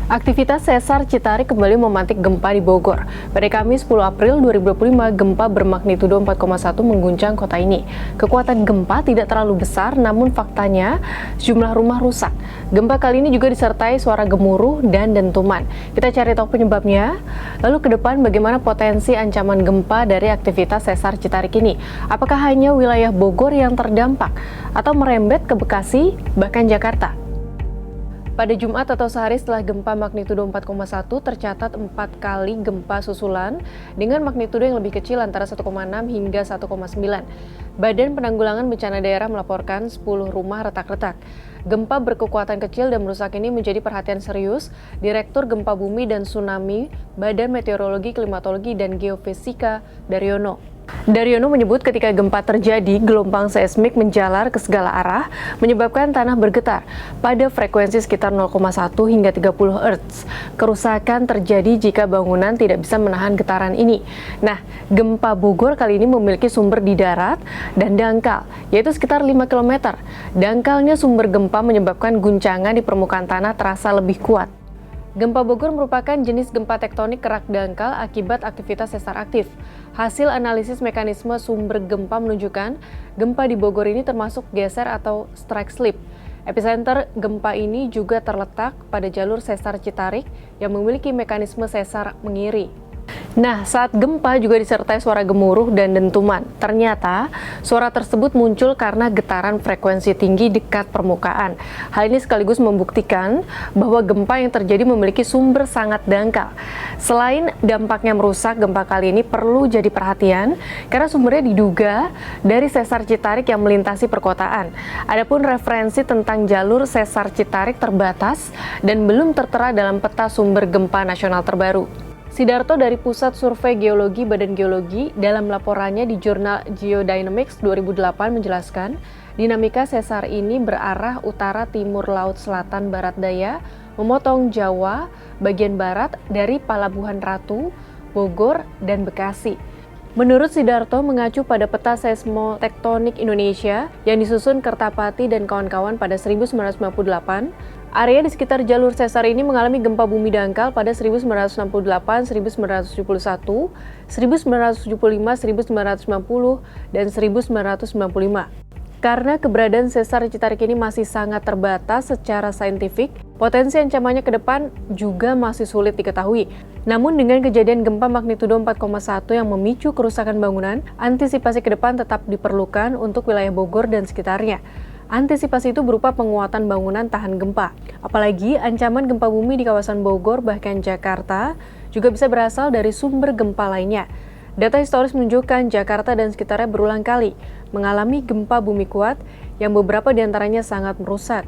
Aktivitas sesar Citarik kembali memantik gempa di Bogor. Pada Kamis 10 April 2025, gempa bermagnitudo 4,1 mengguncang kota ini. Kekuatan gempa tidak terlalu besar, namun faktanya sejumlah rumah rusak. Gempa kali ini juga disertai suara gemuruh dan dentuman. Kita cari tahu penyebabnya. Lalu ke depan bagaimana potensi ancaman gempa dari aktivitas sesar Citarik ini? Apakah hanya wilayah Bogor yang terdampak atau merembet ke Bekasi, bahkan Jakarta? Pada Jumat atau sehari setelah gempa magnitudo 4,1 tercatat 4 kali gempa susulan dengan magnitudo yang lebih kecil antara 1,6 hingga 1,9. Badan Penanggulangan Bencana Daerah melaporkan 10 rumah retak-retak. Gempa berkekuatan kecil dan merusak ini menjadi perhatian serius Direktur Gempa Bumi dan Tsunami Badan Meteorologi, Klimatologi, dan Geofisika Daryono. Daryono menyebut ketika gempa terjadi, gelombang seismik menjalar ke segala arah, menyebabkan tanah bergetar pada frekuensi sekitar 0,1 hingga 30 Hz. Kerusakan terjadi jika bangunan tidak bisa menahan getaran ini. Nah, gempa Bogor kali ini memiliki sumber di darat dan dangkal, yaitu sekitar 5 km. Dangkalnya sumber gempa menyebabkan guncangan di permukaan tanah terasa lebih kuat. Gempa Bogor merupakan jenis gempa tektonik kerak dangkal akibat aktivitas sesar aktif. Hasil analisis mekanisme sumber gempa menunjukkan gempa di Bogor ini termasuk geser atau strike slip. Epicenter gempa ini juga terletak pada jalur sesar Citarik yang memiliki mekanisme sesar mengiri. Nah, saat gempa juga disertai suara gemuruh dan dentuman. Ternyata, suara tersebut muncul karena getaran frekuensi tinggi dekat permukaan. Hal ini sekaligus membuktikan bahwa gempa yang terjadi memiliki sumber sangat dangkal. Selain dampaknya merusak, gempa kali ini perlu jadi perhatian karena sumbernya diduga dari sesar Citarik yang melintasi perkotaan. Adapun referensi tentang jalur sesar Citarik terbatas dan belum tertera dalam peta sumber gempa nasional terbaru. Sidarto dari Pusat Survei Geologi Badan Geologi dalam laporannya di jurnal Geodynamics 2008 menjelaskan, dinamika sesar ini berarah utara timur laut selatan barat daya, memotong Jawa bagian barat dari Palabuhan Ratu, Bogor, dan Bekasi. Menurut Sidarto mengacu pada peta seismotektonik Indonesia yang disusun Kertapati dan kawan-kawan pada 1998, area di sekitar jalur sesar ini mengalami gempa bumi dangkal pada 1968, 1971, 1975, 1990, dan 1995. Karena keberadaan sesar Citarik ini masih sangat terbatas secara saintifik, potensi ancamannya ke depan juga masih sulit diketahui. Namun dengan kejadian gempa magnitudo 4,1 yang memicu kerusakan bangunan, antisipasi ke depan tetap diperlukan untuk wilayah Bogor dan sekitarnya. Antisipasi itu berupa penguatan bangunan tahan gempa. Apalagi ancaman gempa bumi di kawasan Bogor bahkan Jakarta juga bisa berasal dari sumber gempa lainnya. Data historis menunjukkan Jakarta dan sekitarnya berulang kali mengalami gempa bumi kuat yang beberapa diantaranya sangat merusak.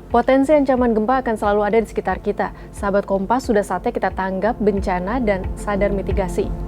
Potensi ancaman gempa akan selalu ada di sekitar kita. Sahabat Kompas, sudah saatnya kita tanggap bencana dan sadar mitigasi.